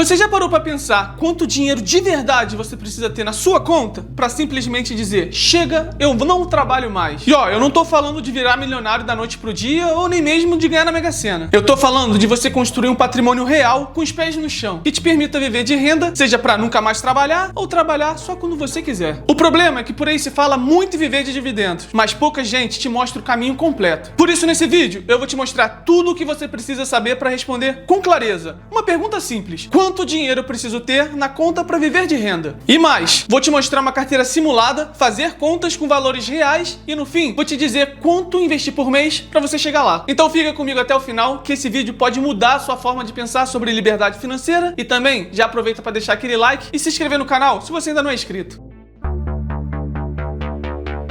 Você já parou para pensar quanto dinheiro de verdade você precisa ter na sua conta para simplesmente dizer, chega, eu não trabalho mais? E ó, eu não tô falando de virar milionário da noite pro dia ou nem mesmo de ganhar na Mega Sena. Eu tô falando de você construir um patrimônio real com os pés no chão, que te permita viver de renda, seja para nunca mais trabalhar ou trabalhar só quando você quiser. O problema é que por aí se fala muito em viver de dividendos, mas pouca gente te mostra o caminho completo. Por isso nesse vídeo eu vou te mostrar tudo o que você precisa saber para responder com clareza uma pergunta simples: quanto dinheiro eu preciso ter na conta para viver de renda? E mais, vou te mostrar uma carteira simulada, fazer contas com valores reais e no fim vou te dizer quanto investir por mês para você chegar lá. Então fica comigo até o final que esse vídeo pode mudar a sua forma de pensar sobre liberdade financeira e também já aproveita para deixar aquele like e se inscrever no canal se você ainda não é inscrito.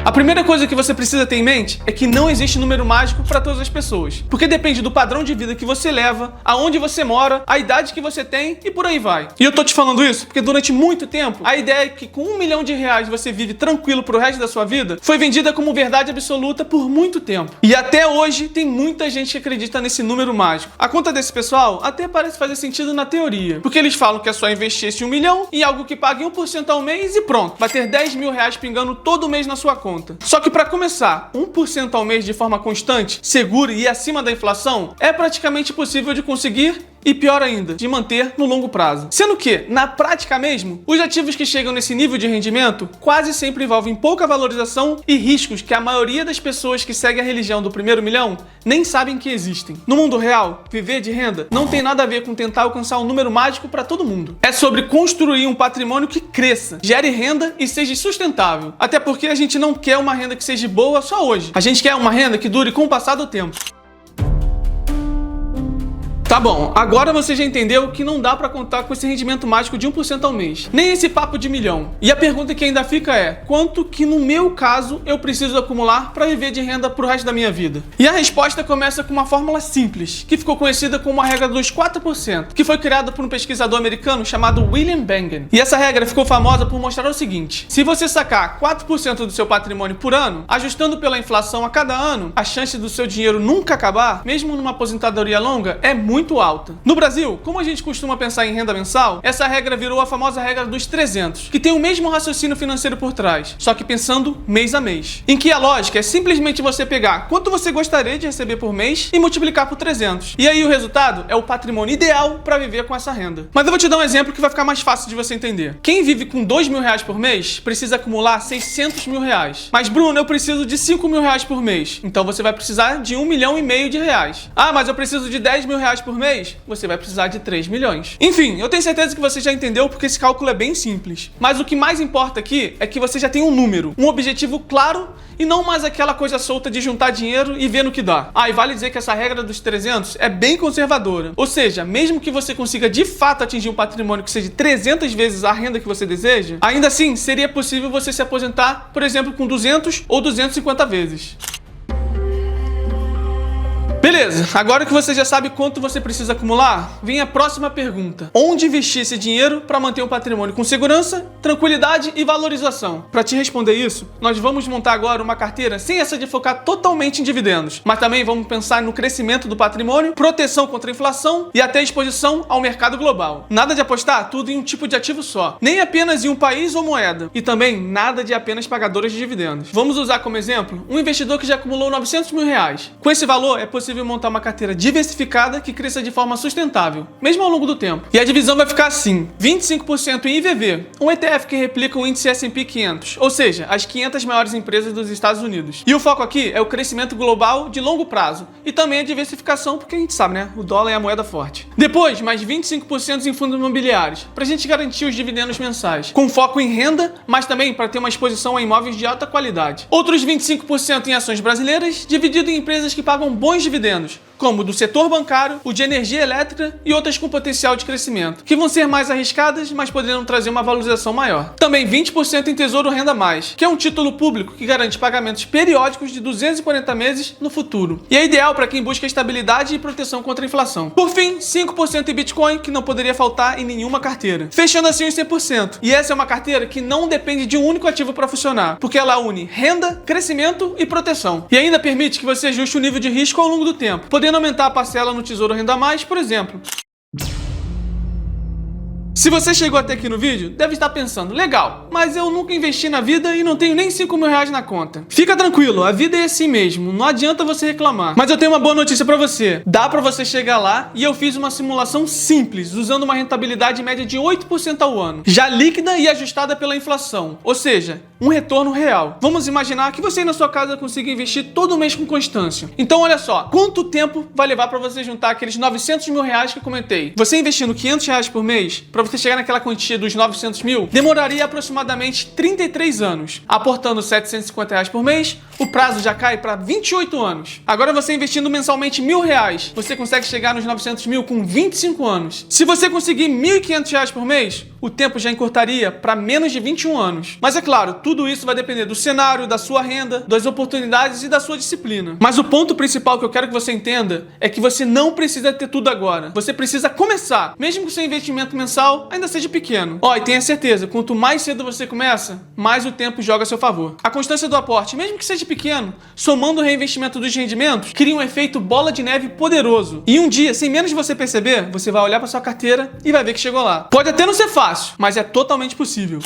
A primeira coisa que você precisa ter em mente é que não existe número mágico para todas as pessoas, porque depende do padrão de vida que você leva, aonde você mora, a idade que você tem e por aí vai. E eu tô te falando isso porque durante muito tempo a ideia é que com R$1 milhão você vive tranquilo pro resto da sua vida foi vendida como verdade absoluta por muito tempo. E até hoje tem muita gente que acredita nesse número mágico. A conta desse pessoal até parece fazer sentido na teoria, porque eles falam que é só investir esse 1 milhão em algo que pague 1% ao mês e pronto, vai ter R$10 mil pingando todo mês na sua conta. Só que para começar, 1% ao mês de forma constante, segura e acima da inflação é praticamente impossível de conseguir e pior ainda, de manter no longo prazo. Sendo que, na prática mesmo, os ativos que chegam nesse nível de rendimento quase sempre envolvem pouca valorização e riscos que a maioria das pessoas que segue a religião do primeiro milhão nem sabem que existem. No mundo real, viver de renda não tem nada a ver com tentar alcançar um número mágico para todo mundo. É sobre construir um patrimônio que cresça, gere renda e seja sustentável. Até porque a gente não quer uma renda que seja boa só hoje. A gente quer uma renda que dure com o passar do tempo. Tá bom, agora você já entendeu que não dá pra contar com esse rendimento mágico de 1% ao mês, nem esse papo de milhão. E a pergunta que ainda fica é, quanto que no meu caso eu preciso acumular pra viver de renda pro resto da minha vida? E a resposta começa com uma fórmula simples, que ficou conhecida como a regra dos 4%, que foi criada por um pesquisador americano chamado William Bengen. E essa regra ficou famosa por mostrar o seguinte: se você sacar 4% do seu patrimônio por ano, ajustando pela inflação a cada ano, a chance do seu dinheiro nunca acabar, mesmo numa aposentadoria longa, é muito alta. No Brasil, como a gente costuma pensar em renda mensal, essa regra virou a famosa regra dos 300, que tem o mesmo raciocínio financeiro por trás, só que pensando mês a mês. Em que a lógica é simplesmente você pegar quanto você gostaria de receber por mês e multiplicar por 300. E aí o resultado é o patrimônio ideal para viver com essa renda. Mas eu vou te dar um exemplo que vai ficar mais fácil de você entender. Quem vive com R$2 mil por mês precisa acumular R$600 mil. Mas Bruno, eu preciso de R$5 mil por mês. Então você vai precisar de R$1,5 milhão. Ah, mas eu preciso de R$10 mil por mês, você vai precisar de 3 milhões. Enfim, eu tenho certeza que você já entendeu porque esse cálculo é bem simples. Mas o que mais importa aqui é que você já tem um número, um objetivo claro e não mais aquela coisa solta de juntar dinheiro e ver no que dá. Ah, e vale dizer que essa regra dos 300 é bem conservadora. Ou seja, mesmo que você consiga de fato atingir um patrimônio que seja 300 vezes a renda que você deseja, ainda assim seria possível você se aposentar, por exemplo, com 200 ou 250 vezes. Beleza, agora que você já sabe quanto você precisa acumular, vem a próxima pergunta: onde investir esse dinheiro para manter um patrimônio com segurança, tranquilidade e valorização? Para te responder isso, nós vamos montar agora uma carteira sem essa de focar totalmente em dividendos, mas também vamos pensar no crescimento do patrimônio, proteção contra a inflação e até exposição ao mercado global. Nada de apostar tudo em um tipo de ativo só, nem apenas em um país ou moeda, e também nada de apenas pagadores de dividendos. Vamos usar como exemplo um investidor que já acumulou R$900 mil. Com esse valor é possível montar uma carteira diversificada que cresça de forma sustentável, mesmo ao longo do tempo. E a divisão vai ficar assim: 25% em IVV, um ETF que replica o índice S&P 500, ou seja, as 500 maiores empresas dos Estados Unidos. E o foco aqui é o crescimento global de longo prazo e também a diversificação, porque a gente sabe, né? O dólar é a moeda forte. Depois, mais 25% em fundos imobiliários, pra gente garantir os dividendos mensais, com foco em renda, mas também para ter uma exposição a imóveis de alta qualidade. Outros 25% em ações brasileiras, dividido em empresas que pagam bons dividendos, como o do setor bancário, o de energia elétrica e outras com potencial de crescimento, que vão ser mais arriscadas, mas poderão trazer uma valorização maior. Também 20% em Tesouro Renda Mais, que é um título público que garante pagamentos periódicos de 240 meses no futuro, e é ideal para quem busca estabilidade e proteção contra a inflação. Por fim, 5% em Bitcoin, que não poderia faltar em nenhuma carteira, fechando assim os 100%. E essa é uma carteira que não depende de um único ativo para funcionar, porque ela une renda, crescimento e proteção, e ainda permite que você ajuste o nível de risco ao longo do tempo, podendo aumentar a parcela no Tesouro Renda Mais, por exemplo. Se você chegou até aqui no vídeo, deve estar pensando, legal, mas eu nunca investi na vida e não tenho nem 5 mil reais na conta. Fica tranquilo, a vida é assim mesmo, não adianta você reclamar. Mas eu tenho uma boa notícia pra você. Dá pra você chegar lá e eu fiz uma simulação simples, usando uma rentabilidade média de 8% ao ano, já líquida e ajustada pela inflação, ou seja, um retorno real. Vamos imaginar que você aí na sua casa consiga investir todo mês com constância. Então olha só, quanto tempo vai levar pra você juntar aqueles 900 mil reais que eu comentei? Você investindo 500 reais por mês, pra você chegar naquela quantia dos 900 mil, demoraria aproximadamente 33 anos. Aportando 750 reais por mês, o prazo já cai para 28 anos. Agora você investindo mensalmente 1.000 reais, você consegue chegar nos 900 mil com 25 anos. Se você conseguir 1.500 reais por mês, o tempo já encurtaria para menos de 21 anos. Mas é claro, tudo isso vai depender do cenário, da sua renda, das oportunidades e da sua disciplina. Mas o ponto principal que eu quero que você entenda é que você não precisa ter tudo agora. Você precisa começar, mesmo que o seu investimento mensal ainda seja pequeno. Ó, e tenha certeza, quanto mais cedo você começa, mais o tempo joga a seu favor. A constância do aporte, mesmo que seja pequeno, somando o reinvestimento dos rendimentos, cria um efeito bola de neve poderoso. E um dia, sem menos de você perceber, você vai olhar para sua carteira e vai ver que chegou lá. Pode até não ser fácil, mas é totalmente possível.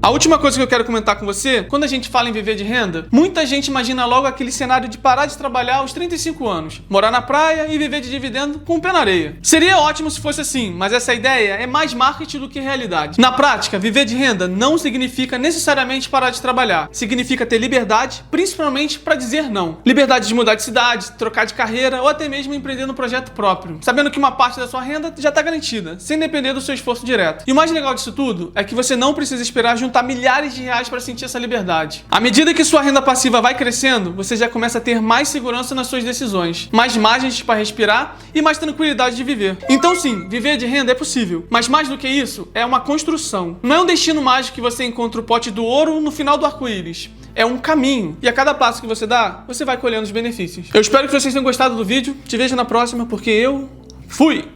A última coisa que eu quero comentar com você, quando a gente fala em viver de renda, muita gente imagina logo aquele cenário de parar de trabalhar aos 35 anos, morar na praia e viver de dividendo com o pé na areia. Seria ótimo se fosse assim, mas essa ideia é mais marketing do que realidade. Na prática, viver de renda não significa necessariamente parar de trabalhar. Significa ter liberdade, principalmente para dizer não. Liberdade de mudar de cidade, trocar de carreira ou até mesmo empreender no projeto próprio, sabendo que uma parte da sua renda já está garantida, sem depender do seu esforço direto. E o mais legal disso tudo é que você não precisa esperar juntar milhares de reais para sentir essa liberdade. À medida que sua renda passiva vai crescendo, você já começa a ter mais segurança nas suas decisões, mais margens para respirar e mais tranquilidade de viver. Então sim, viver de renda é possível, mas mais do que isso, é uma construção. Não é um destino mágico que você encontra o pote do ouro no final do arco-íris. É um caminho, e a cada passo que você dá, você vai colhendo os benefícios. Eu espero que vocês tenham gostado do vídeo, te vejo na próxima, porque eu fui!